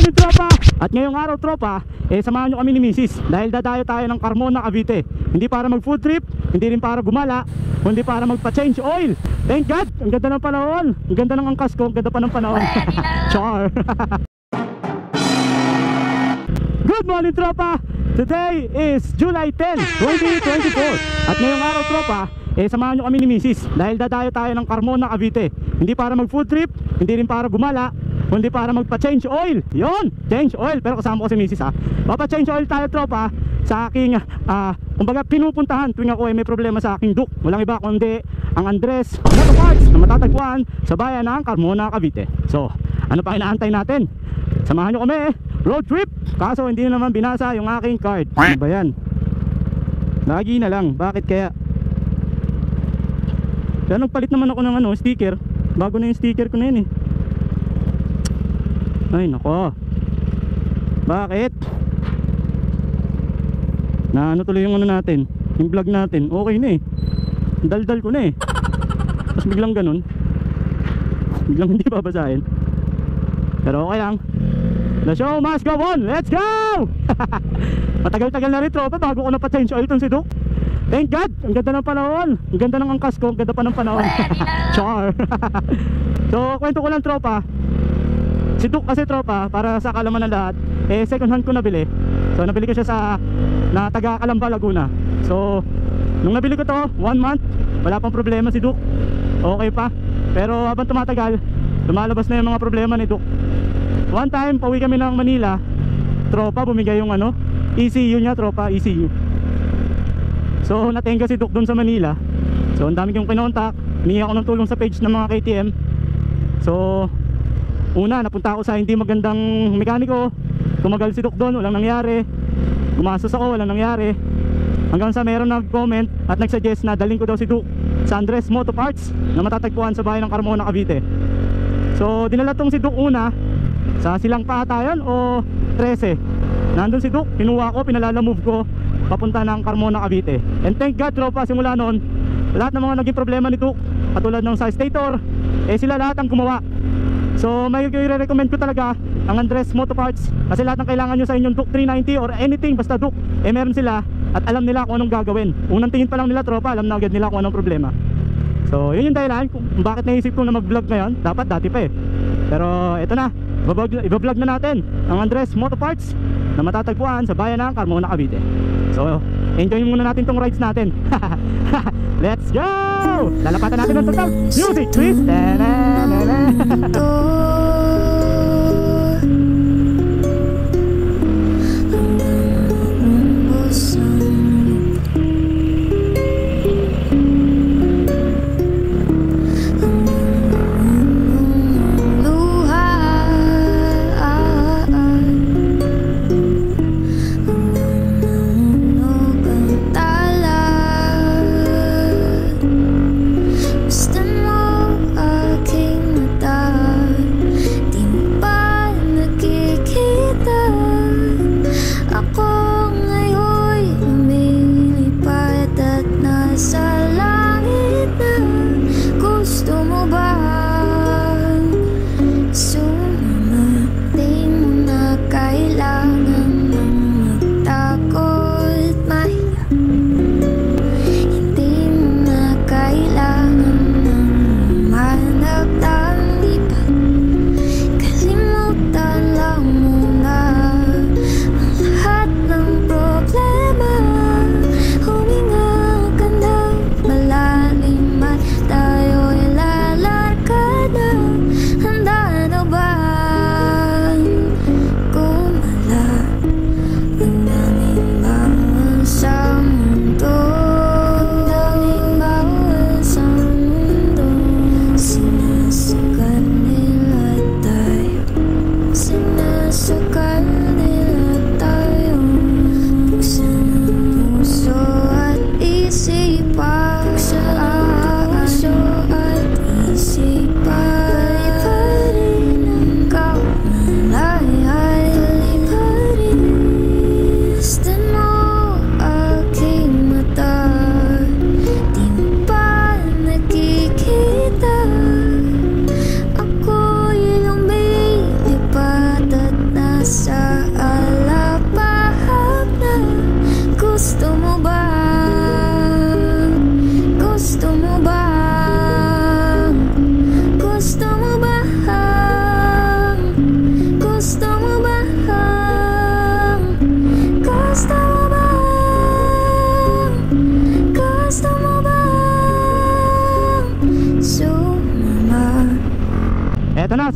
morning tropa! At ngayong araw tropa, samahan nyo kami ni Mrs. Dahil dadayo tayo ng Carmona, Cavite. Hindi para mag food trip, hindi rin para gumala, kundi para magpa-change oil. Thank God! Ang ganda ng panahon. Ang ganda ng angkas ko, ang ganda pa ng panahon. Char! Good morning tropa! Today is July 10, 2024. At ngayong araw tropa, samahan nyo kami ni Mrs. Dahil dadayo tayo ng Carmona, Cavite. Hindi para mag food trip, hindi rin para gumala, kundi para magpa-change oil. Yon, change oil. Pero kasama ko si Mrs. ha. Papa-change oil tayo tropa sa aking kumbaga pinupuntahan tuwing ako may problema sa aking Duke. Walang iba kundi ang Andres Motor Parts na matatagpuan sa bayan ng Carmona, Cavite. So, ano pa inaantay natin? Samahan nyo kami road trip. Kaso hindi na naman binasa yung aking card. Ano ba yan? Lagi na lang. Bakit kaya? Kaya nagpalit naman ako ng sticker. Bago na yung sticker ko na yun eh. Ay nako. Bakit? Na ano tuloy yung natin, yung vlog natin. Okay na eh. Daldal ko na eh. Tapos biglang ganun. Biglang hindi babasahin. Pero okay lang. The show must go on. Let's go! Matagal-tagal na rin tropa bago ko na-change oil tong si Duke. Thank God! Ang ganda ng panahon. Ang ganda ng angkas ko. Ang ganda pa ng panahon. Char! So kwento ko lang tropa. Si Duke kasi tropa, para sa kalaman ng lahat, second hand ko nabili. So nabili ko siya sa taga Calamba, Laguna. So nung nabili ko to 1 month, wala pang problema si Duke. Okay pa. Pero habang tumatagal, lumalabas na yung mga problema ni Duke. One time, pauwi kami ng Manila, tropa, bumigay yung ECU niya tropa, ECU. So natenga si Duke dun sa Manila. So ang dami kong kinontak, humingi ako ng tulong sa page ng mga KTM. So una, napunta ako sa hindi magandang mekaniko. Tumagal si Duke doon, walang nangyari. Gumastos ako, walang nangyari. Hanggang sa meron nag-comment at nag-suggest na daling ko daw si Duke sa Andres Motor Parts na matatagpuan sa bayan ng Carmona, Cavite. So dinala tong si Duke una sa Silang Paata yun o 13. Nandun si Duke, kinuha ko, pinalala-move ko papunta ng Carmona, Cavite. And thank God tropa, simula noon lahat ng mga naging problema ni Duke, katulad ng sa stator, sila lahat ang gumawa. So may i-recommend ko talaga ang Andres Motor Parts kasi lahat ng kailangan nyo sa inyong Duke 390 or anything basta Duke, meron sila at alam nila kung anong gagawin. Unang tingin pa lang nila tropa, alam na agad nila kung anong problema. So yun yung dahilan kung bakit naisip ko na mag-vlog ngayon. Dapat dati pa eh. Pero eto na, i-vlog na natin ang Andres Motor Parts na matatagpuan sa bayan ng Carmona, Cavite. So enjoy muna natin tong rides natin. Let's go! Lalapatan natin ng total music please.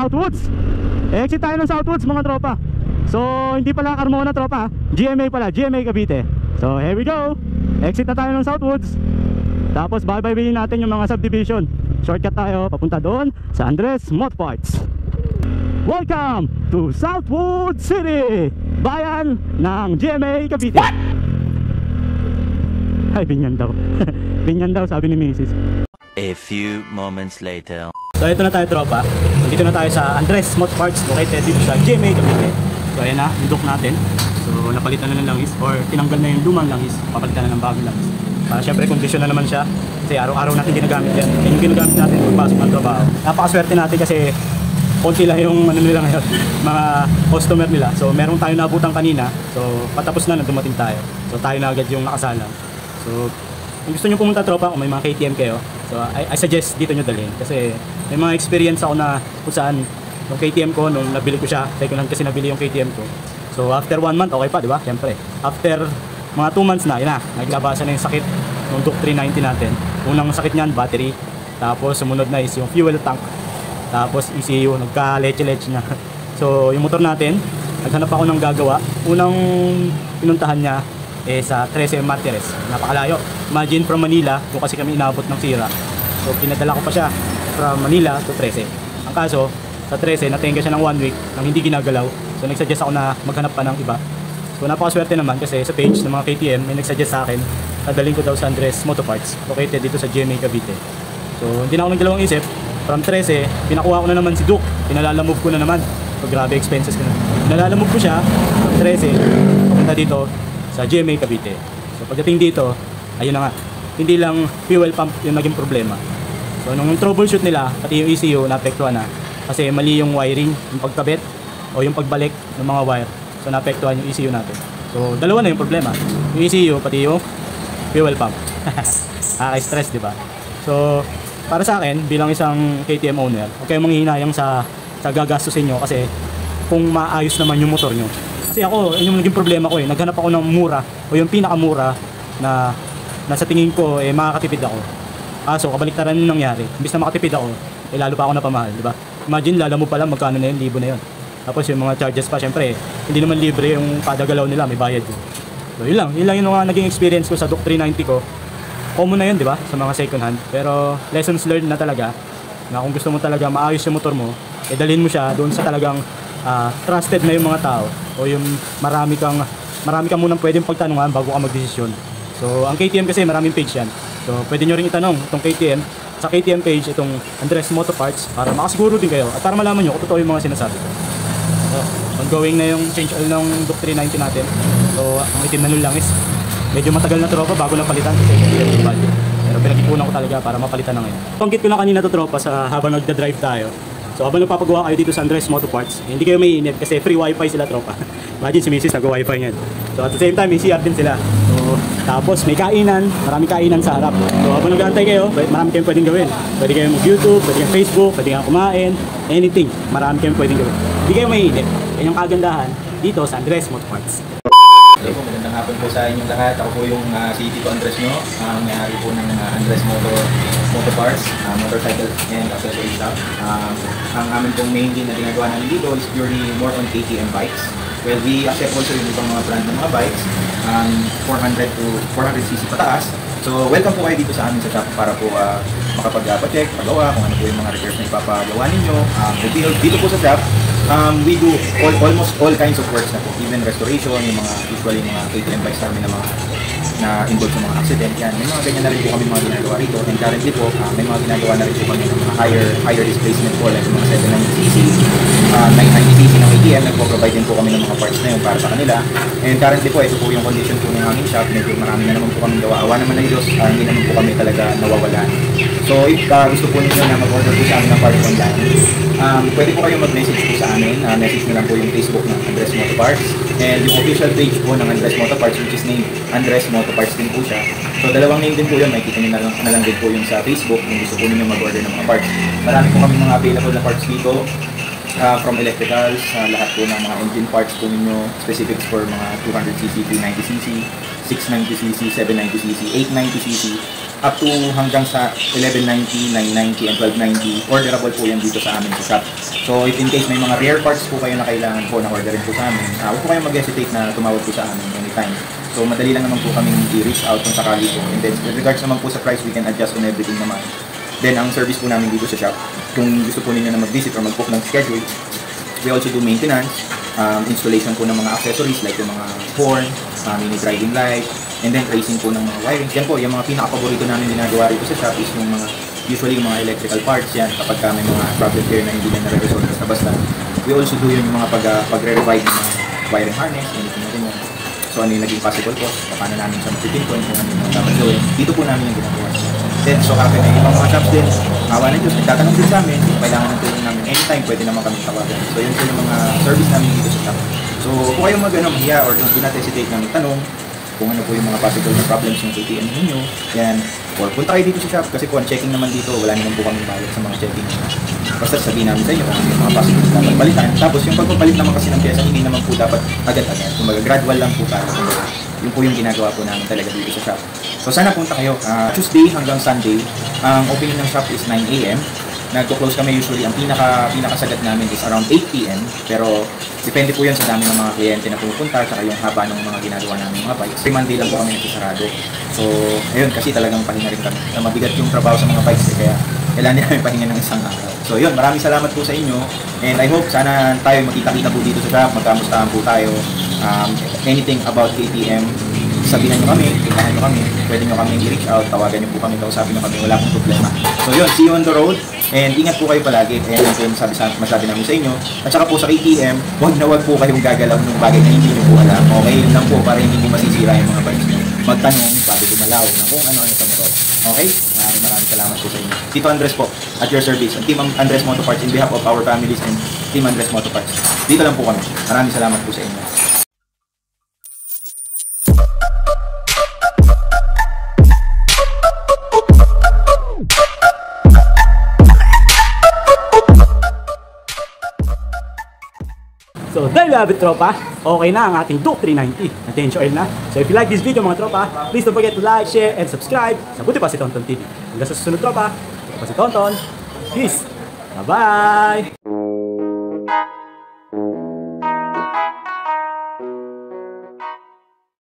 Southwoods. Exit tayo ng Southwoods mga tropa. So hindi pala Carmona tropa, GMA pala, GMA Cavite. So here we go. Exit na tayo ng Southwoods. Tapos bye-bye natin yung mga subdivision. Shortcut tayo papunta doon sa Andres Motorparts. Welcome to Southwood City, bayan ng GMA Cavite. What? Ay, binyan daw. Binyan daw sabi ni Mrs. A few moments later. So ito na tayo tropa. Dito na tayo sa Andres Motorparts, located dito sa GMA Cavite. So ayan na, yung dock natin. So napalitan na ng langis or tinanggal na yung lumang langis, papalitan na ng bagong langis. Para syempre kondisyon na naman siya. Kasi araw-araw natin ginagamit yan. Yan yung ginagamit natin pagpasok ng trabaho. Napakaswerte natin kasi konti lang yung ano nila ngayon, mga customer nila. So meron tayo naabutan kanina. So patapos na dumating tayo. So tayo na agad yung nakasalang. So kung gusto nyo pumunta tropa, kung may mga KTM kayo, so I suggest dito nyo dalhin. Kasi may mga experience ako na kung saan yung KTM ko, nung nabili ko siya, second hand kasi nabili yung KTM ko. So after 1 month, okay pa, di ba? Siyempre. After mga 2 months na, yun na, naglabasan na yung sakit ng Duke 390 natin. Unang sakit niyan, battery. Tapos sumunod na is yung fuel tank. Tapos ECU, nagka-leche-leche na. So yung motor natin, naghanap ako ng gagawa. Unang pinuntahan niya sa 13 Martires, napakalayo. Imagine from Manila, kung kasi kami inabot ng sira. So pinadala ko pa siya from Manila to 13. Ang kaso, sa 13, natenga siya ng 1 week nang hindi ginagalaw. So nagsuggest ako na maghanap pa ng iba. So napakaswerte naman kasi sa page ng mga KTM, may nagsuggest sa akin, nadalhin ko daw sa Andres Motorparts, located dito sa GMA Cavite. So hindi na ako nagdalawang isip. From 13, pinakuha ko na naman si Duke. Pinalalamove ko na naman. So grabe expenses ko na. Pinalalamove ko siya from 13, papunta dito sa GMA Cavite. So pagdating dito, ayun na nga, hindi lang fuel pump yung naging problema. So nung troubleshoot nila, pati yung ECU naapektuhan na. Kasi mali yung wiring, yung pagkabit o yung pagbalik ng mga wire. So naapektuhan yung ECU natin. So dalawa na yung problema. Yung ECU pati yung fuel pump. Nakaka-stress, di ba? So para sa akin, bilang isang KTM owner, huwag kayong manghihinayang sa gagastusin nyo kasi kung maayos naman yung motor nyo. Kasi ako, yun yung naging problema ko naghanap ako ng mura o yung pinakamura na sa tingin ko makakatipid ako. Kaso kabaliktaran yung nangyari. Imbis na makatipid ako, lalo pa ako napamahal, di ba? Imagine lala mo pala magkano na yun, libo na yun. Tapos yung mga charges pa, syempre, hindi naman libre yung kada galaw nila, may bayad yun. So yun lang yung mga naging experience ko sa Duke 390 ko. Common na yun, di ba? Sa mga second hand. Pero lessons learned na talaga na kung gusto mo talaga maayos yung motor mo, dalhin mo siya doon sa talagang trusted na yung mga tao o yung marami kang munang pwedeng pagtanungan bago ka magdesisyon. So ang KTM kasi maraming page yan. So pwede nyo rin itanong itong KTM sa KTM page, itong Andres Motorparts, para makasiguro din kayo at para malaman nyo kung totoo yung mga sinasabi ko. So ongoing na yung change oil ng Duke 390 natin. So ang itim na nun lang is medyo matagal na tropa bago na palitan kasi hindi budget. Pero pinag-ipunan ko talaga para mapalitan na ngayon. Panggit ko na kanina to tropa sa habang nagda-drive tayo. So habang nagpapagawa kayo dito sa Andres Motorparts, hindi kayo maiinip kasi free wifi sila tropa. Imagine si Mrs. nag-wifi niyan. So at the same time may CR din sila. So tapos may kainan, maraming kainan sa harap. So habang nag-aantay kayo, marami kayong pwedeng gawin. Pwede kayong mag-YouTube, pwede kayong Facebook, pwede kayong kumain, anything. Marami kayong pwedeng gawin. Hindi kayo maiinip. Yan yung kagandahan dito sa Andres Motorparts. Hello po, magandang hapon po sa inyong lahat. Ako po yung si Tito Andres nyo, may-ari po ng Andres Motorparts, motorcycle and accessory shop. Ang amin pong main din na ginagawa namin dito is purely more on KTM bikes. Well, we accept also yung ibang mga brand ng mga bikes, 400 to 400cc pataas. So, welcome po kayo dito sa amin sa shop para po makapag-check, pagawa, kung ano po yung mga repairs na ipapagawa ninyo. Dito po sa shop, we do almost all kinds of works na po, even restoration, yung mga usually mga KTM bikes namin na involved sa mga accident yan. May mga ganyan na rin po kami mga ginagawa rito. And currently po, may mga ginagawa na rin po kami ng mga higher displacement po, like mga 790cc, 990cc ng KTM. Nagpo-provide din po kami ng mga parts na yun para sa kanila. And currently po, ito po yung condition po ng aming shop. Medyo marami na naman po kami gawa. Awa naman ng Diyos, hindi naman po kami talaga nawawalan. So if gusto po ninyo na mag-order po sa amin ng parts online, pwede po kayo mag-message po sa amin. Message nyo lang po yung Facebook ng Andres Motorparts. And yung official page po ng Andres Motorparts, which is named Andres Motorparts din po siya. So dalawang name din po yun. Makikita nyo na lang din po yung sa Facebook kung gusto po ninyo mag-order ng mga parts. Marami po kami mga available na parts dito. From electricals, lahat po ng mga engine parts po ninyo, specifics for mga 200cc, 390cc, 690cc, 790cc, 890cc. up to hanggang sa 1190, 990, and 1290. Orderable po yan dito sa amin sa shop. So if in case may mga rare parts po kayo na kailangan po na orderin po sa amin, huwag po kayong mag-hesitate na tumawag po sa amin anytime. So madali lang naman po kaming i-reach out kung sakali po. And then with regards naman po sa price, we can adjust on everything naman. Then ang service po namin dito sa shop, kung gusto po ninyo na mag-visit or mag-book ng schedule, we also do maintenance, installation po ng mga accessories like yung mga horn, mini driving light, and then tracing po ng mga wiring. Yan po, yung mga pinaka-paborito namin ginagawa rito sa shop is yung mga, usually yung mga electrical parts yan kapag may mga problem here na hindi na nare-resolve basta. We also do yun yung mga pagre-revive ng mga wiring harness, anything na rin yan. So ano yung naging possible po, paano namin siya matipinpoint, kung ano yung dapat gawin. Dito po namin yung ginagawa. Then, so kapag may ibang mga shops din, awa na Diyos, nagtatanong din sa amin, kung kailangan ng tulong namin anytime, pwede naman kami tawagan. So yun po yung mga service namin dito sa shop. So kung kayo mahiya or do not hesitate na magtanong, kung ano po yung mga possible na problems ng ATM ninyo, yan, or punta kayo dito sa shop kasi po ang checking naman dito, wala naman po kami bayad sa mga checking. Basta sabihin namin sa inyo kung ano yung mga possible na pagpalitan. Tapos yung pagpapalit naman kasi ng pyesa, hindi naman po dapat agad-agad. Kumbaga gradual lang po tayo. Yun po yung ginagawa po namin talaga dito sa shop. So sana punta kayo. Tuesday hanggang Sunday, ang opening ng shop is 9 AM. Nagko-close kami usually. Ang pinakasagat namin is around 8 PM. Pero depende po yan sa dami ng mga kliyente na pumupunta at yung haba ng mga ginagawa namin mga bikes. Every Monday lang po kami nagsasarado. So ayun, kasi talagang pahinga rin kami. Mabigat yung trabaho sa mga bikes kaya kailangan namin pahinga ng isang araw. So yun, maraming salamat po sa inyo. And I hope sana tayo magkita-kita po dito sa shop. Magkamustahan po tayo. Anything about KTM, sabihan nyo kami, tingnan nyo kami, pwede nyo kami i-reach out, tawagan nyo po kami, kausapin nyo kami, wala pong problema. So yun, see you on the road, and ingat po kayo palagi, and ito yung masabi namin sa inyo. At saka po sa KTM, wag na wag po kayong gagalaw ng bagay na hindi nyo po alam. Okay, yun lang po para hindi po masisira yung mga bikes nyo. Magtanong, bago dumalaw, na kung ano-ano sa motor. Okay? Maraming salamat po sa inyo. Tito Andres po, at your service, and Team Andres Moto Parts, in behalf of our families and Team Andres Moto Parts. Dito lang po kami. Maraming salamat po sa inyo. So there you have it, tropa. Okay na ang ating Duke 390. Attention oil na. So if you like this video mga tropa, please don't forget to like, share, and subscribe sa Buti Pa Si Tonton TV. Hanggang sa susunod tropa, Buti Pa Si Tonton. Peace. Bye-bye.